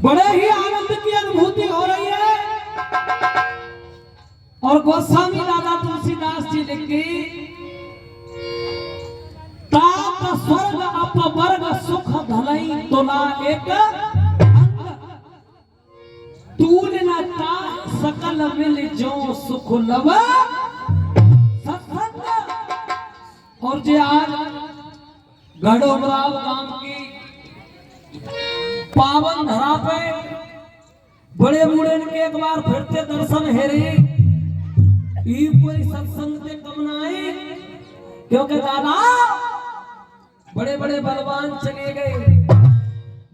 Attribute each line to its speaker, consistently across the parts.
Speaker 1: बड़े ही आनंद की अनुभूति हो रही है। और गोस्वामी दादा तुलसीदास जी लिखी तात स्वर्ग अपवर्ग सुख धलई तुला एक तूल न ता सकल मिल जो सुख लव सत्संग। और जे आज गढ़ोमराव गांव की पावन धरा पे बड़े बूढ़े के एक बार फिर से दर्शन हेरे कोई सत्संग से कम ना आए, क्योंकि दादा बड़े बड़े बलवान चले गए,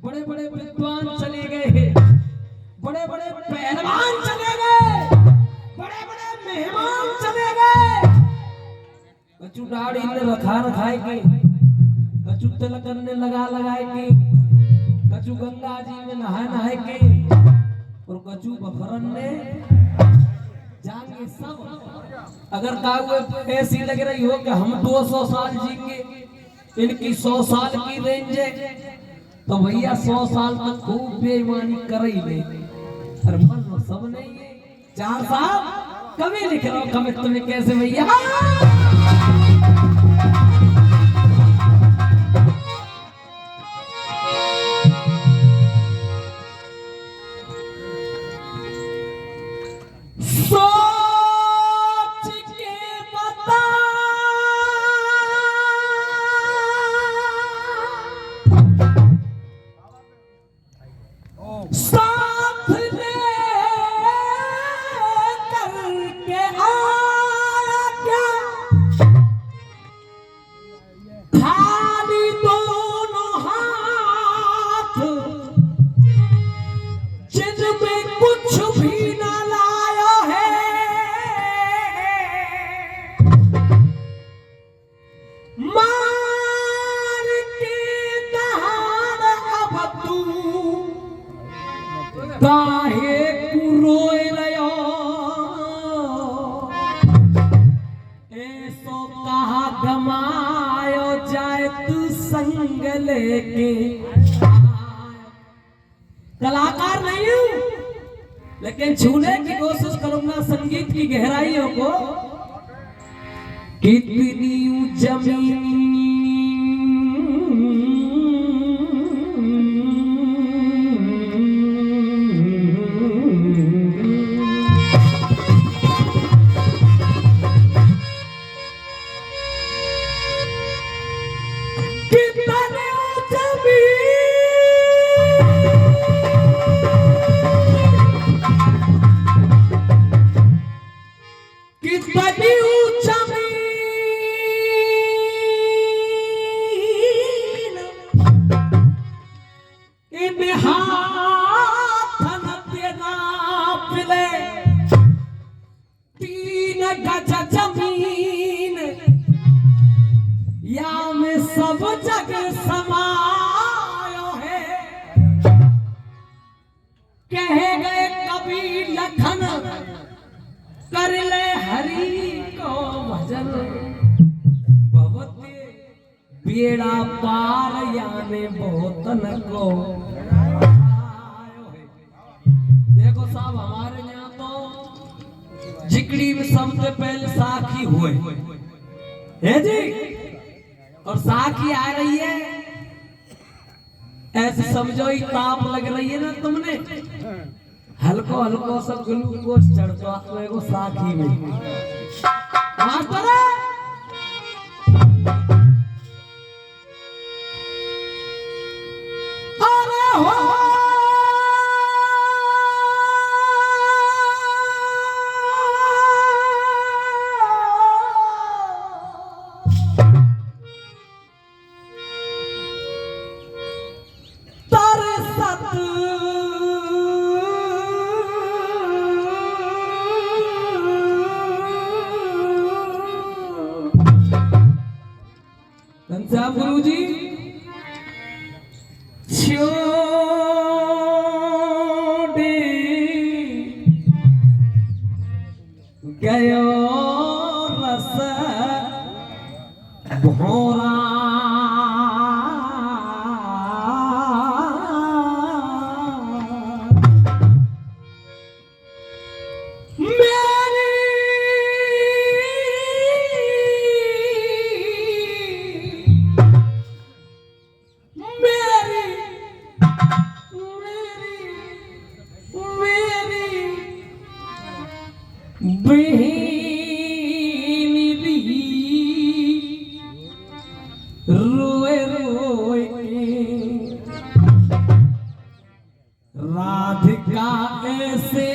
Speaker 1: बड़े बड़े विद्वान चले गए, बड़े बड़े पहलवान चले गए, बड़े बड़े मेहमान चले गए। कछु दाढ़ी में रखा रखाए के, कछु तिलक करने लगाए के, कछु गंगा जी में नहाए के, और कछु बफरन ने जाएंगे सब। अगर कागज ऐसी लग रही हो कि हम 200 साल जीएंगे, इनकी 100 साल की रेंज है, तो भैया 100 साल तक खूब बेईमानी कर ही ले। अरे मन सब नहीं है। 4 साल कभी लिख रहा हूं कमिट तुम्हें कैसे भैया। काहे कुरोए रयो ऐसो कहा गमायो जाए तू संग लेके। कलाकार नहीं हूं, लेकिन छूने की कोशिश करूंगा संगीत की गहराइयों को। कितनी जमीन जमीन या में सब जग समायो है। कहे गए कभी लखन कर ले हरि को भजन, बहुत बेड़ा पार याने बहुत न को। देखो साहब हमारे यहाँ तो जिकड़ी में सबसे पहले साखी हुए है जी, और साखी आ रही है ऐसे समझो ही ताप लग रही है ना तुमने, हल्को हल्को सब ग्लूकोज चढ़तो आपको साखी में। अरे हो गुरु जी गयो रस भोरा राधिका ऐसे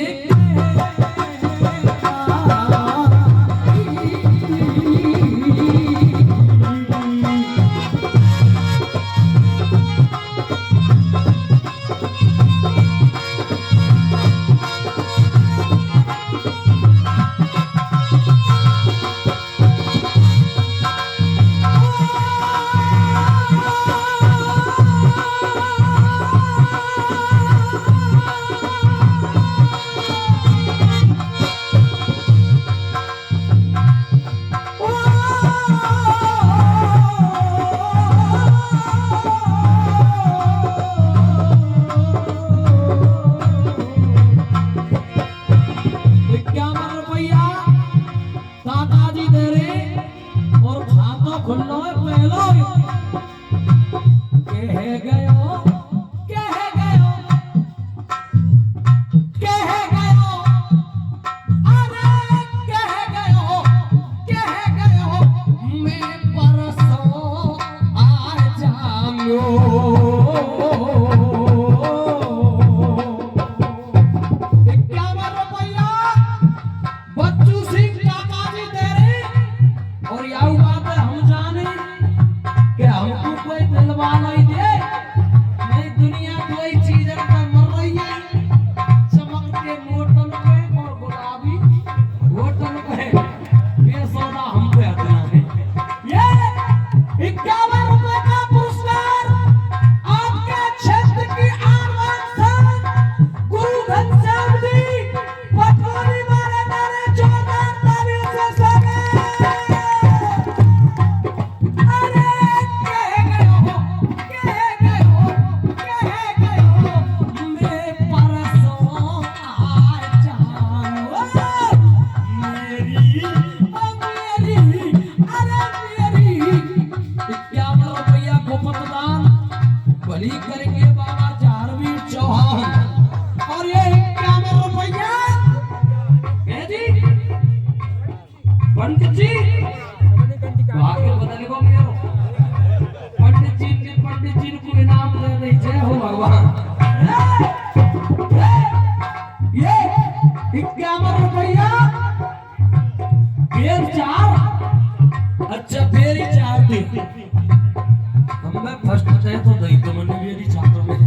Speaker 1: पंडित जी आगे बदल को मेरो पंडित जी को इनाम दे दे जय हो भगवान। ये 51 रुपया बेर 4 अच्छा बेरी 4 दे हमें फर्स्ट दे तो दई तो मैंने बेरी 4 तो में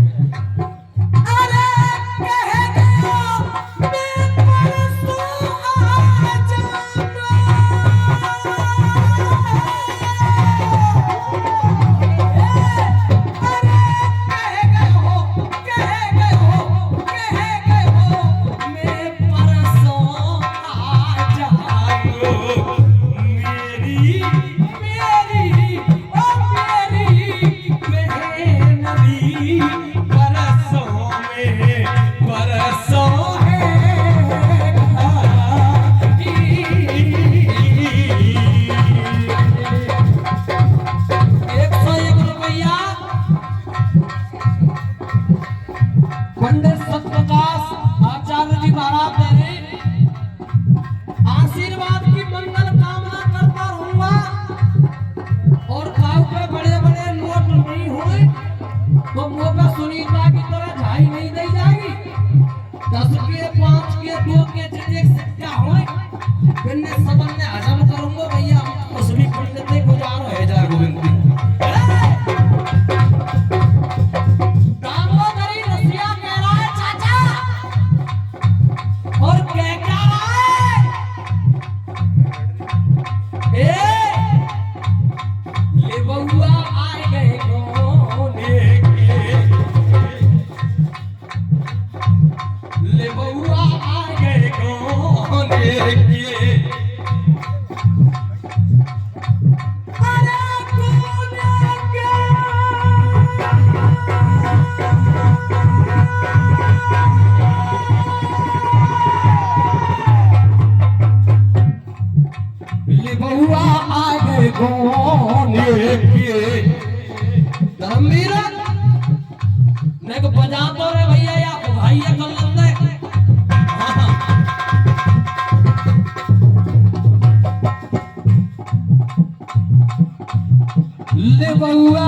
Speaker 1: ले बउआ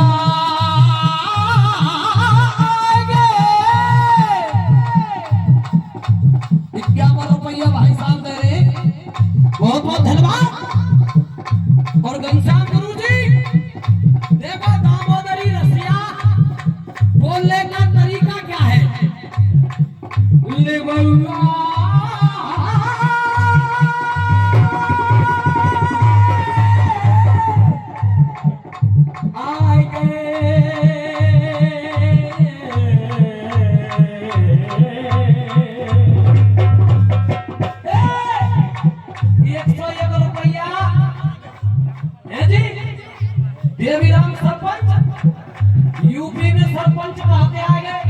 Speaker 1: आगे ले बउआ आए रुपया है जी। देवीराम सरपंच यूपी में सरपंच कहते आ गए,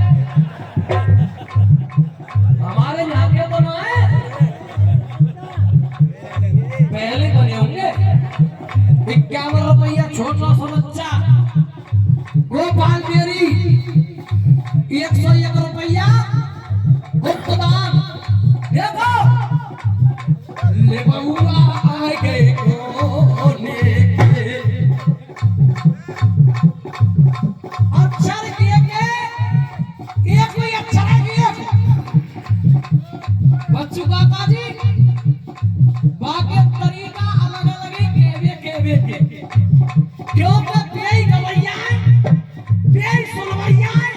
Speaker 1: हमारे यहाँ के तो ना है, पहले बने होंगे। 51 रुपया छोटा सा बच्चा गोपाल देरी, 101 रुपया गुप्तदान। देखो ले बउआ आ गए कोने के, अक्षर किए के एक कोई अक्षर है किए बच्चू काका जी, बाकी तरीका अलग अलग है केवे के क्योंकि बेई गवैया है, बेई सुनवैया है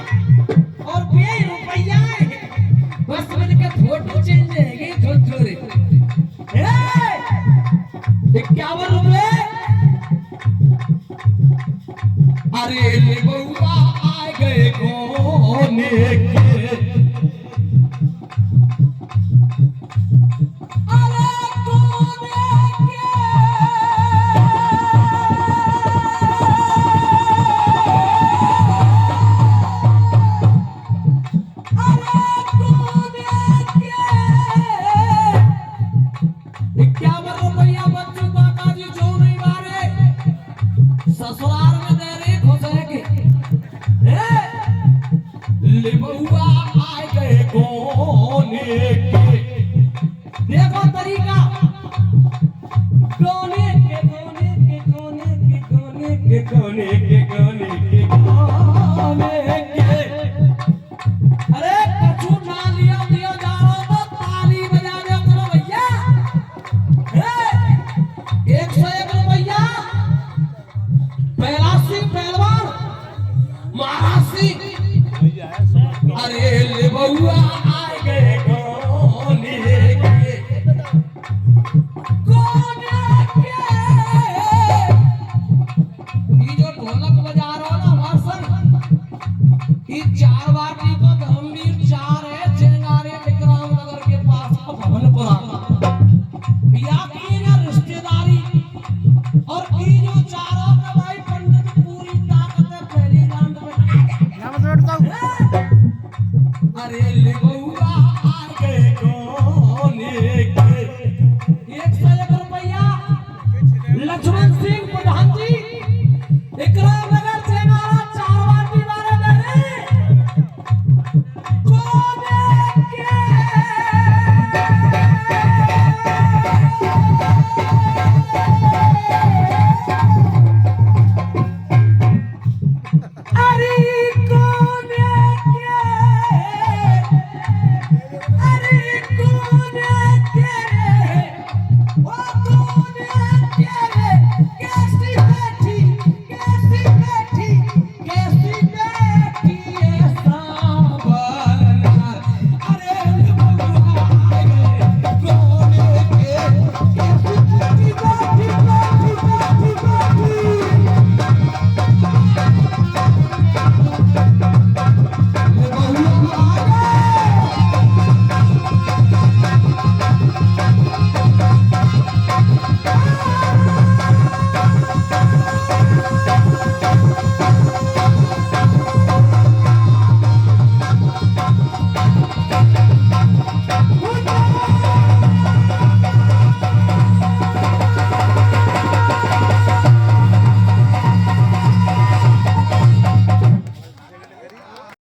Speaker 1: और बेई रुपैया है, बस मिलके फोटो चेंज है छोटे 51 रुपए। अरे ले बउआ आ गए कोने के, अरे कोने के, अरे कोने के 51 रुपया बच्चू काका जी जो नहीं मारे ससुराल में दे रही खुश है कि ले बउआ आ गए कोने के। देखो तरीका कोने के कोने के कोने के कोने के कोने के कोने के कोने के। अरे कछु ना लिया दिया जा रहा तो ताली बजा दे करो भैया। 101 रुपया 82 पहलवान महाराष्ट्री। अरे ले बउआ आ गए कोने के, कोने के। ये जो ढोलक बजा रहा ना हमारे संग, ये 4 बाटी को धर्मवीर 4 है चेंगारे विक्रम नगर के पास भवनपुरा या की ना रिश्तेदारी, और ये जो चारों का भाई पंडित पूरी ताकत है पहली राउंड में। अरे ले